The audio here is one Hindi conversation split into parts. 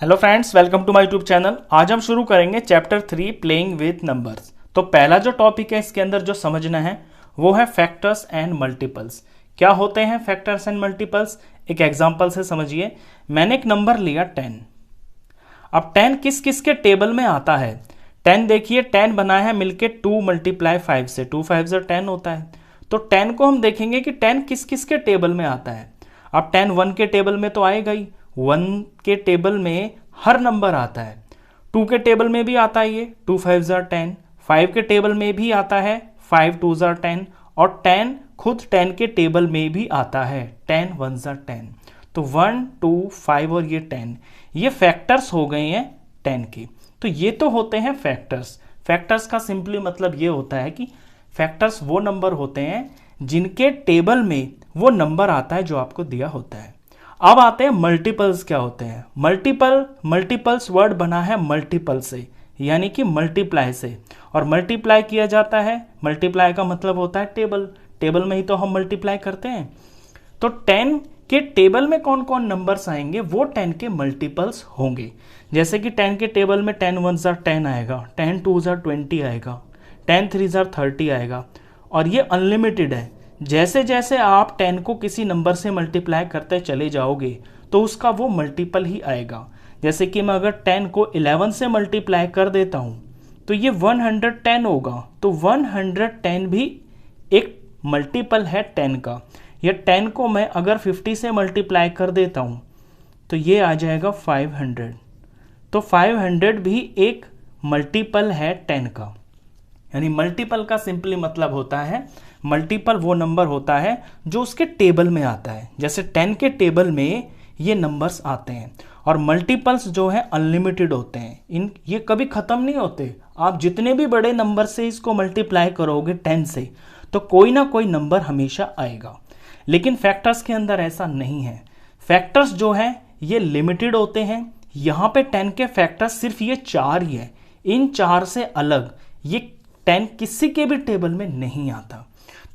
Hello friends, welcome to my YouTube channel. आज हम शुरू करेंगे चैप्टर 3 प्लेइंग विथ नंबर्स। तो पहला जो टॉपिक है इसके अंदर जो समझना है वो है फैक्टर्स एंड मल्टीपल्स। क्या होते हैं फैक्टर्स एंड मल्टीपल्स, एक एग्जांपल से समझिए। मैंने एक नंबर लिया 10। अब 10 किस किस के टेबल में आता है। 10 देखिए, 10 बना है मिलके 2 × 5 से, 2 5 10 होता है। तो 10 को हम देखेंगे कि 10 किस किस के टेबल में आता है। अब 10 1 के टेबल में तो आएगा ही, 1 के टेबल में हर नंबर आता है। 2 के टेबल में भी आता है ये, 2 5 10। 5 के टेबल में भी आता है, 5 2 10। और 10 खुद 10 के टेबल में भी आता है, 10 1 10। तो 1 2 5 और ये 10, ये फैक्टर्स हो गए हैं 10 के। तो ये तो होते हैं फैक्टर्स। फैक्टर्स का सिंपली मतलब ये होता है कि फैक्टर्स वो नंबर होते हैं जिनके टेबल में वो नंबर आता है जो आपको दिया होता है। अब आते हैं मल्टीपल्स क्या होते हैं। मल्टीपल्स वर्ड बना है मल्टीपल से, यानी कि मल्टीप्लाई से, और मल्टीप्लाई किया जाता है। मल्टीप्लाई का मतलब होता है टेबल में ही तो हम मल्टीप्लाई करते हैं। तो 10 के टेबल में कौन कौन नंबर्स आएंगे, वो 10 के मल्टीपल्स होंगे। जैसे कि 10 के टेबल में 10 1 10 आएगा, 10 2 20 आएगा, 10 3 30 आएगा, और ये अनलिमिटेड है। जैसे जैसे आप 10 को किसी नंबर से मल्टीप्लाई करते चले जाओगे तो उसका वो मल्टीपल ही आएगा। जैसे कि मैं अगर 10 को 11 से मल्टीप्लाई कर देता हूँ तो ये 110 होगा। तो 110 भी एक मल्टीपल है 10 का। या 10 को मैं अगर 50 से मल्टीप्लाई कर देता हूँ तो ये आ जाएगा 500। तो 500 भी एक मल्टीपल है 10 का। यानी मल्टीपल का सिंपली मतलब होता है, मल्टीपल वो नंबर होता है जो उसके टेबल में आता है। जैसे 10 के टेबल में ये नंबर्स आते हैं। और मल्टीपल्स जो है अनलिमिटेड होते हैं, ये कभी ख़त्म नहीं होते। आप जितने भी बड़े नंबर से इसको मल्टीप्लाई करोगे 10 से, तो कोई ना कोई नंबर हमेशा आएगा। लेकिन फैक्टर्स के अंदर ऐसा नहीं है। फैक्टर्स जो है ये लिमिटेड होते हैं। यहाँ पे 10 के फैक्टर्स सिर्फ ये 4 ही है। इन 4 से अलग ये 10 किसी के भी टेबल में नहीं आता।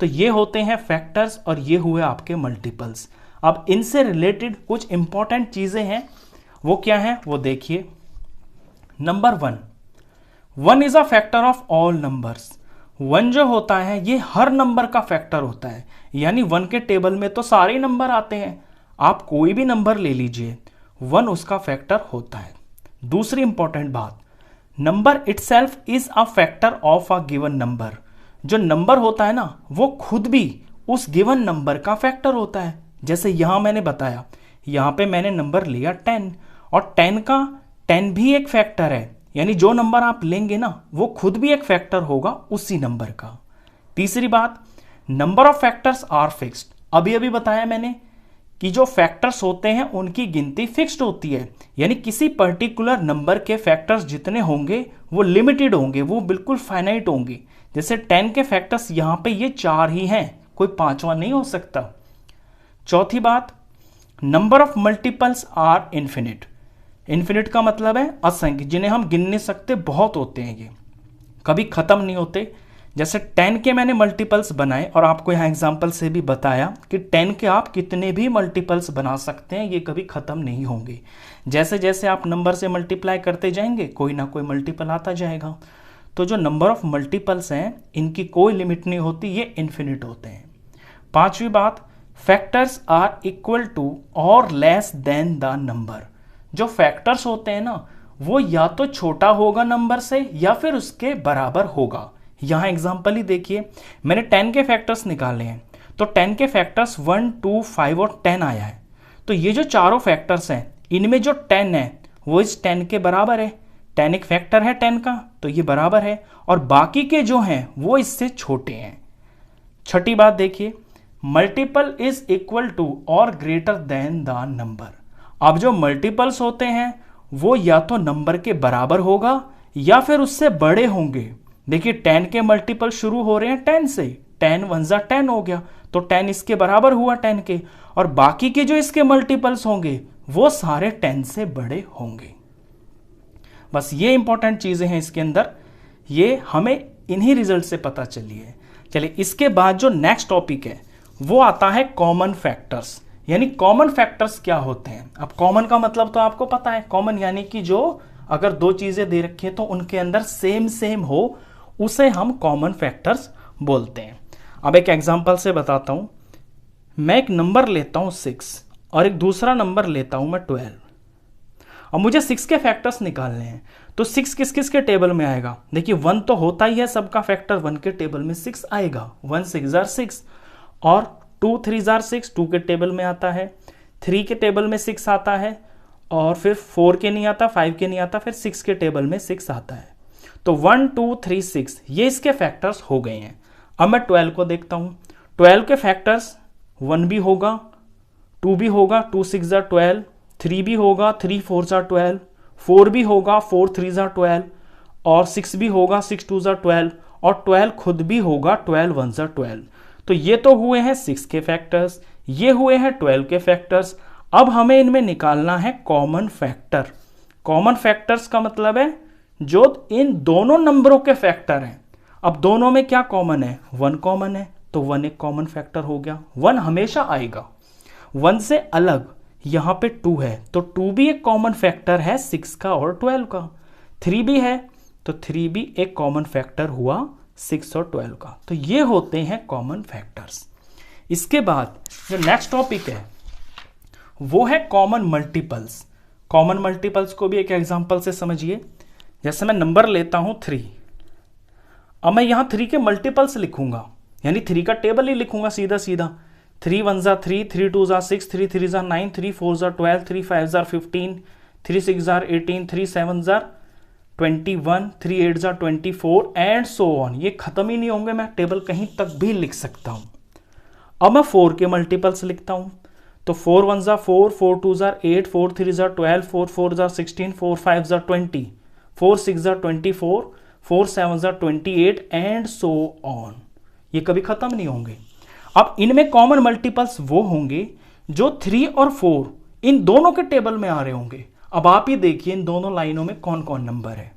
तो ये होते हैं फैक्टर्स और ये हुए आपके मल्टीपल्स। अब इनसे रिलेटेड कुछ इंपॉर्टेंट चीजें हैं, वो क्या है वो देखिए। Number 1 is a factor of all numbers. 1 जो होता है ये हर नंबर का फैक्टर होता है। यानी 1 के टेबल में तो सारे नंबर आते हैं, आप कोई भी नंबर ले लीजिए, 1 उसका फैक्टर होता है। दूसरी इंपॉर्टेंट बात, number itself is a factor of a given number. जो नंबर होता है ना वो खुद भी उस गिवन नंबर का फैक्टर होता है। जैसे यहां मैंने बताया, यहां पे मैंने नंबर लिया 10, और 10 का 10 भी एक फैक्टर है। यानी जो नंबर आप लेंगे ना वो खुद भी एक फैक्टर होगा उसी नंबर का। तीसरी बात, number of factors are fixed. अभी अभी बताया मैंने कि जो फैक्टर्स होते हैं उनकी गिनती फिक्स्ड होती है। यानी किसी पर्टिकुलर नंबर के फैक्टर्स जितने होंगे वो लिमिटेड होंगे, वो बिल्कुल फाइनाइट होंगे। जैसे 10 के फैक्टर्स यहां पे ये 4 ही हैं, कोई 5वां नहीं हो सकता। चौथी बात, number of multiples are infinite. Infinite का मतलब है असंख्य, जिन्हें हम गिन नहीं सकते, बहुत होते हैं, ये कभी खत्म नहीं होते। जैसे 10 के मैंने मल्टीपल्स बनाए और आपको यहाँ एग्जांपल से भी बताया कि 10 के आप कितने भी मल्टीपल्स बना सकते हैं, ये कभी ख़त्म नहीं होंगे। जैसे जैसे आप नंबर से मल्टीप्लाई करते जाएंगे कोई ना कोई मल्टीपल आता जाएगा। तो जो नंबर ऑफ मल्टीपल्स हैं इनकी कोई लिमिट नहीं होती, ये इन्फिनिट होते हैं। पांचवी बात, फैक्टर्स आर इक्वल टू और लेस देन द नंबर। जो फैक्टर्स होते हैं ना वो या तो छोटा होगा नंबर से या फिर उसके बराबर होगा। यहां एग्जांपल ही देखिए, मैंने 10 के फैक्टर्स निकाले हैं। तो 10 के फैक्टर्स 1 2 5 और 10 आया है। तो ये जो चारों फैक्टर्स हैं इनमें जो 10 है वो इस 10 के बराबर है। 10 एक फैक्टर है 10 का, तो ये बराबर है। और बाकी के जो हैं वो इससे छोटे हैं। छठी बात देखिए, मल्टीपल इज इक्वल टू और ग्रेटर देन द नंबर। अब जो मल्टीपल्स होते हैं वो या तो नंबर के बराबर होगा या फिर उससे बड़े होंगे। देखिए 10 के मल्टीपल शुरू हो रहे हैं 10 से, 10 1 10 हो गया, तो 10 इसके बराबर हुआ 10 के। और बाकी के जो इसके मल्टीपल्स होंगे वो सारे 10 से बड़े होंगे। बस ये इंपॉर्टेंट चीजें हैं इसके अंदर, ये हमें इन्हीं रिजल्ट से पता चली है। चलिए इसके बाद जो नेक्स्ट टॉपिक है वो आता है कॉमन फैक्टर्स। यानी कॉमन फैक्टर्स क्या होते हैं। अब कॉमन का मतलब तो आपको पता है, कॉमन यानी कि जो अगर दो चीजें दे रखी है तो उनके अंदर सेम सेम हो, उसे हम कॉमन फैक्टर्स बोलते हैं। अब एक एग्जांपल से बताता हूं। मैं एक नंबर लेता हूं 6 और एक दूसरा नंबर लेता हूं मैं 12। अब मुझे 6 के फैक्टर्स निकालने हैं, तो 6 किस किस के टेबल में आएगा। देखिए 1 तो होता ही है सबका फैक्टर, 1 के टेबल में 6 आएगा, 1 6 6 और 2 3 6 2 के टेबल में आता है, 3 के टेबल में 6 आता है और फिर 4 के नहीं आता, 5 के नहीं आता, फिर 6 के टेबल में 6 आता है। तो 1 2 3 6 ये इसके फैक्टर्स हो गए हैं। अब मैं 12 को देखता हूं। 12 के फैक्टर्स 1 भी होगा, 2 भी होगा, 2 6 12, 3 भी होगा, 3 4 12, 4 भी होगा, 4 3 12 और 6 भी होगा, 6 2 12 और 12 खुद भी होगा, 12 1 12। तो ये तो हुए हैं 6 के फैक्टर्स, ये हुए हैं 12 के फैक्टर्स। अब हमें इनमें निकालना है कॉमन फैक्टर। कॉमन फैक्टर्स का मतलब है जो इन दोनों नंबरों के फैक्टर हैं। अब दोनों में क्या कॉमन है, 1 कॉमन है, तो 1 एक कॉमन फैक्टर हो गया। 1 हमेशा आएगा, 1 से अलग यहां पे 2 है, तो 2 भी एक कॉमन फैक्टर है 6 का और 12 का। 3 भी है, तो 3 भी एक कॉमन फैक्टर हुआ 6 और 12 का। तो ये होते हैं कॉमन फैक्टर्स। इसके बाद जो नेक्स्ट टॉपिक है वो है कॉमन मल्टीपल्स। कॉमन मल्टीपल्स को भी एक एग्जांपल से समझिए। जैसे मैं नंबर लेता हूं 3, अब मैं यहां 3 के मल्टीपल्स लिखूंगा, यानी 3 का टेबल ही लिखूंगा सीधा सीधा। 3 1 3, 3 2 6, 3 3 9, 3 4 12, 3 5 15, 3 6 18, 3 7 21, 3 8 24 एंड सो ऑन। ये खत्म ही नहीं होंगे, मैं टेबल कहीं तक भी लिख सकता हूं। अब मैं 4 के मल्टीपल्स लिखता हूं, तो 4 1 4, 4 2 8, 4 3 12, 4 4 16, 4 5 20, 4 6 24, 4 7 28 एंड सो ऑन। ये कभी खत्म नहीं होंगे। अब इनमें कॉमन मल्टीपल्स वो होंगे जो 3 और 4 इन दोनों के टेबल में आ रहे होंगे। अब आप ही देखिए इन दोनों लाइनों में कौन कौन नंबर है।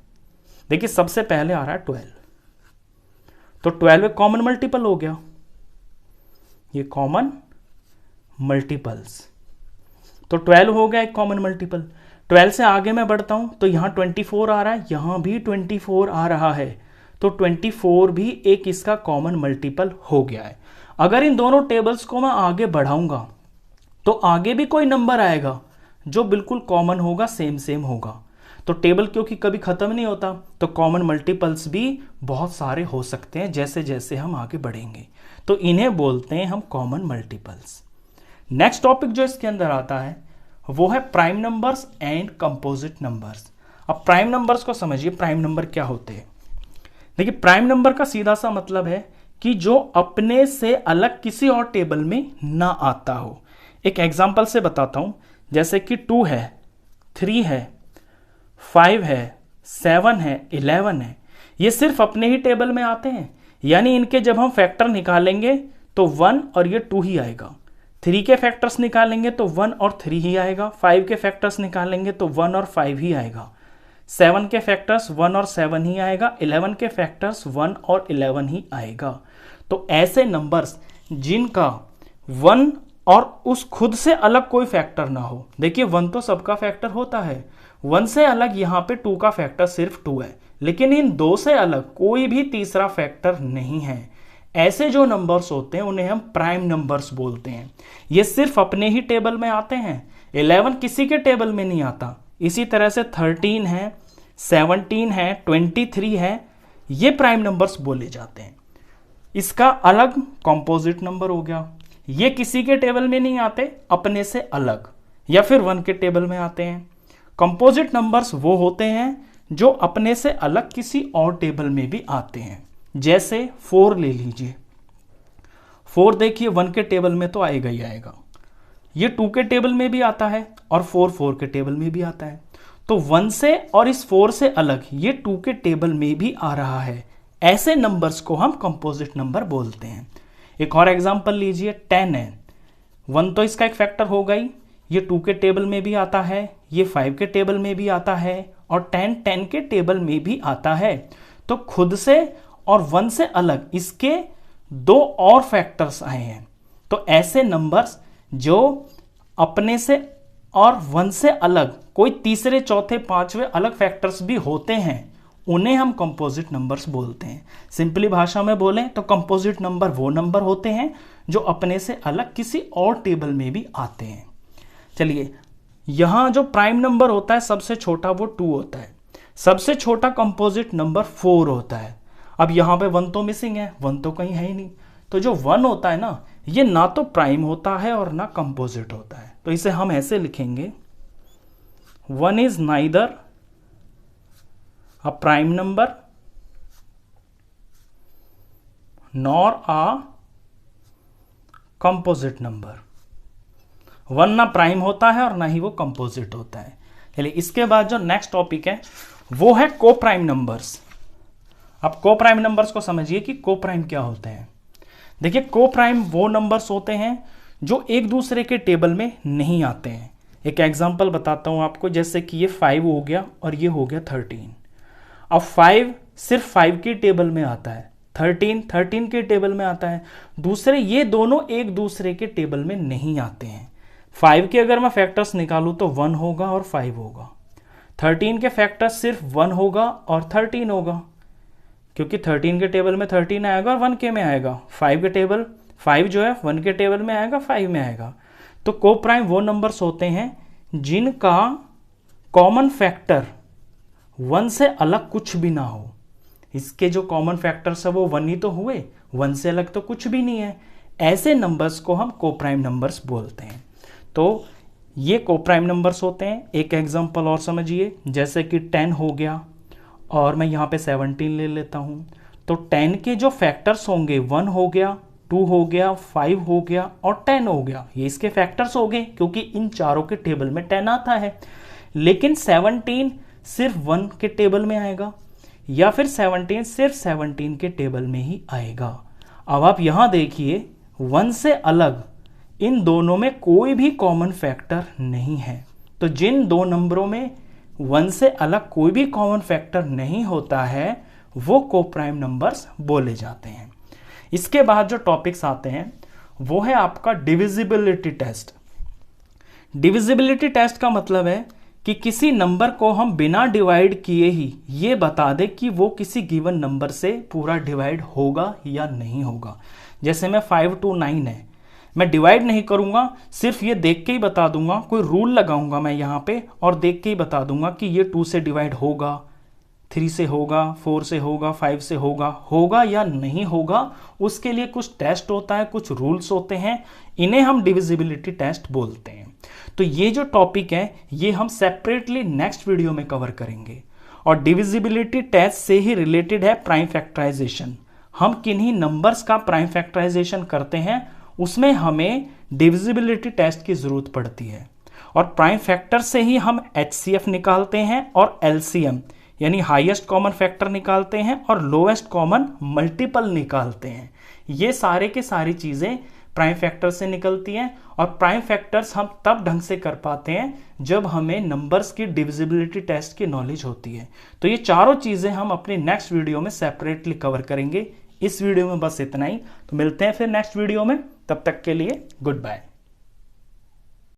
देखिए सबसे पहले आ रहा है 12, तो 12 एक कॉमन मल्टीपल हो गया, ये कॉमन मल्टीपल्स। तो 12 हो गया एक कॉमन मल्टीपल। 12 से आगे मैं बढ़ता हूं तो यहां 24 आ रहा है, यहां भी 24 आ रहा है, तो 24 भी एक इसका कॉमन मल्टीपल हो गया है। अगर इन दोनों टेबल्स को मैं आगे बढ़ाऊंगा तो आगे भी कोई नंबर आएगा जो बिल्कुल कॉमन होगा, सेम सेम होगा। तो टेबल क्योंकि कभी खत्म नहीं होता, तो कॉमन मल्टीपल्स भी बहुत सारे हो सकते हैं जैसे जैसे हम आगे बढ़ेंगे। तो इन्हें बोलते हैं हम कॉमन मल्टीपल्स। नेक्स्ट टॉपिक जो इसके अंदर आता है वो है prime numbers and composite numbers. अब प्राइम नंबर्स को समझिए, प्राइम नंबर क्या होते हैं। देखिए प्राइम नंबर का सीधा सा मतलब है कि जो अपने से अलग किसी और टेबल में ना आता हो। एक एग्जांपल से बताता हूं, जैसे कि 2 है, 3 है, 5 है, 7 है, 11 है, ये सिर्फ अपने ही टेबल में आते हैं। यानी इनके जब हम फैक्टर निकालेंगे तो 1 और ये 2 ही आएगा। 3 के फैक्टर्स निकालेंगे तो 1 और 3 ही आएगा। 5 के फैक्टर्स निकालेंगे तो 1 और 5 ही आएगा। 7 के फैक्टर्स 1 और 7 ही आएगा। 11 के फैक्टर्स 1 और 11 ही आएगा। तो ऐसे नंबर्स जिनका 1 और उस खुद से अलग कोई फैक्टर ना हो। देखिए 1 तो सबका फैक्टर होता है, 1 से अलग यहाँ पे 2 का फैक्टर सिर्फ 2 है, लेकिन इन 2 से अलग कोई भी तीसरा फैक्टर नहीं है। ऐसे जो नंबर्स होते हैं उन्हें हम प्राइम नंबर्स बोलते हैं। ये सिर्फ अपने ही टेबल में आते हैं, 11 किसी के टेबल में नहीं आता। इसी तरह से 13 है, 17 है, 23 है, ये प्राइम नंबर्स बोले जाते हैं। इसका अलग कंपोजिट नंबर हो गया, ये किसी के टेबल में नहीं आते, अपने से अलग, या फिर 1 के टेबल में आते हैं। कंपोजिट नंबर्स वो होते हैं जो अपने से अलग किसी और टेबल में भी आते हैं। जैसे 4 ले लीजिए, 4 देखिए 1 के टेबल में तो आएगा ही आएगा, ये 2 के टेबल में भी आता है और 4 के टेबल में भी आता है। तो 1 से और इस 4 से अलग ये 2 के टेबल में भी आ रहा है। ऐसे नंबर्स को हम कंपोजिट नंबर बोलते हैं। एक और एग्जांपल लीजिए, 10 है, 1 तो इसका एक फैक्टर होगा ही, ये 2 के टेबल में भी आता है, ये 5 के टेबल में भी आता है और 10 के टेबल में भी आता है। तो खुद से और 1 से अलग इसके 2 और फैक्टर्स आए हैं। तो ऐसे नंबर्स जो अपने से और 1 से अलग कोई तीसरे चौथे पांचवे अलग फैक्टर्स भी होते हैं, उन्हें हम कंपोजिट नंबर्स बोलते हैं। सिंपली भाषा में बोलें तो कंपोजिट नंबर वो नंबर होते हैं जो अपने से अलग किसी और टेबल में भी आते हैं। चलिए, यहां जो प्राइम नंबर होता है सबसे छोटा वो 2 होता है, सबसे छोटा कंपोजिट नंबर 4 होता है। अब यहां पे 1 तो मिसिंग है, 1 तो कहीं है ही नहीं, तो जो 1 होता है ना, ये ना तो प्राइम होता है और ना कंपोजिट होता है। तो इसे हम ऐसे लिखेंगे, 1 is neither a prime number nor a composite number. 1 ना प्राइम होता है और ना ही वो कंपोजिट होता है। चलिए, इसके बाद जो नेक्स्ट टॉपिक है वो है को प्राइम नंबर्स। अब को प्राइम नंबर्स को समझिए कि को प्राइम क्या होते हैं। देखिए, को प्राइम वो नंबर्स होते हैं जो एक दूसरे के टेबल में नहीं आते हैं। एक एग्जांपल बताता हूं आपको, जैसे कि ये 5 हो गया और ये हो गया 13। अब 5 सिर्फ 5 के टेबल में आता है, 13 के टेबल में आता है। दूसरे ये दोनों एक दूसरे के टेबल में नहीं आते हैं। 5 के अगर मैं फैक्टर्स निकालूं तो 1 होगा और 5 होगा। 13 के फैक्टर्स सिर्फ 1 होगा और 13 होगा, क्योंकि 13 के टेबल में 13 आएगा और 1 के में आएगा। 5 जो है 1 के टेबल में आएगा, 5 में आएगा। तो को प्राइम वो नंबर्स होते हैं जिनका कॉमन फैक्टर 1 से अलग कुछ भी ना हो। इसके जो कॉमन फैक्टर्स है वो 1 ही तो हुए, 1 से अलग तो कुछ भी नहीं है। ऐसे नंबर्स को हम को प्राइम नंबर्स बोलते हैं। तो ये को प्राइम नंबर्स होते हैं। एक एग्जांपल और समझिए, जैसे कि 10 हो गया और मैं यहाँ पे 17 ले लेता हूँ। तो 10 के जो फैक्टर्स होंगे 1 हो गया, 2 हो गया, 5 हो गया और 10 हो गया। ये इसके फैक्टर्स हो गए, क्योंकि इन चारों के टेबल में 10 आता है। लेकिन 17 सिर्फ 1 के टेबल में आएगा, या फिर 17 सिर्फ 17 के टेबल में ही आएगा। अब आप यहां देखिए, 1 से अलग इन दोनों में कोई भी कॉमन फैक्टर नहीं है। तो जिन दो नंबरों में 1 से अलग कोई भी कॉमन फैक्टर नहीं होता है वो को प्राइम नंबर्स बोले जाते हैं। इसके बाद जो टॉपिक्स आते हैं वो है आपका डिविजिबिलिटी टेस्ट। डिविजिबिलिटी टेस्ट का मतलब है कि किसी नंबर को हम बिना डिवाइड किए ही ये बता दे कि वो किसी गिवन नंबर से पूरा डिवाइड होगा या नहीं होगा। जैसे मैं 5 to 9 है, मैं डिवाइड नहीं करूंगा, सिर्फ ये देख के ही बता दूंगा, कोई रूल लगाऊंगा मैं यहाँ पे और देख के ही बता दूंगा कि ये 2 से डिवाइड होगा, 3 से होगा, 4 से होगा, 5 से होगा या नहीं होगा। उसके लिए कुछ टेस्ट होता है, कुछ रूल्स होते हैं, इन्हें हम डिविजिबिलिटी टेस्ट बोलते हैं। तो ये जो टॉपिक है ये हम सेपरेटली नेक्स्ट वीडियो में कवर करेंगे। और डिविजिबिलिटी टेस्ट से ही रिलेटेड है प्राइम फैक्टराइजेशन। हम किन्हीं नंबर्स का प्राइम फैक्टराइजेशन करते हैं, उसमें हमें डिविजिबिलिटी टेस्ट की जरूरत पड़ती है। और प्राइम फैक्टर से ही हम HCF निकालते हैं और LCM यानी हाईएस्ट कॉमन फैक्टर निकालते हैं और लोएस्ट कॉमन मल्टीपल निकालते हैं। ये सारे के सारी चीजें प्राइम फैक्टर से निकलती हैं। और प्राइम फैक्टर्स हम तब ढंग से कर पाते हैं जब हमें नंबर्स की डिविजिबिलिटी टेस्ट की नॉलेज होती है। तो ये चारों चीजें हम अपनी नेक्स्ट वीडियो में सेपरेटली कवर करेंगे। इस वीडियो में बस इतना ही, तो मिलते हैं फिर नेक्स्ट वीडियो में। तब तक के लिए गुड बाय।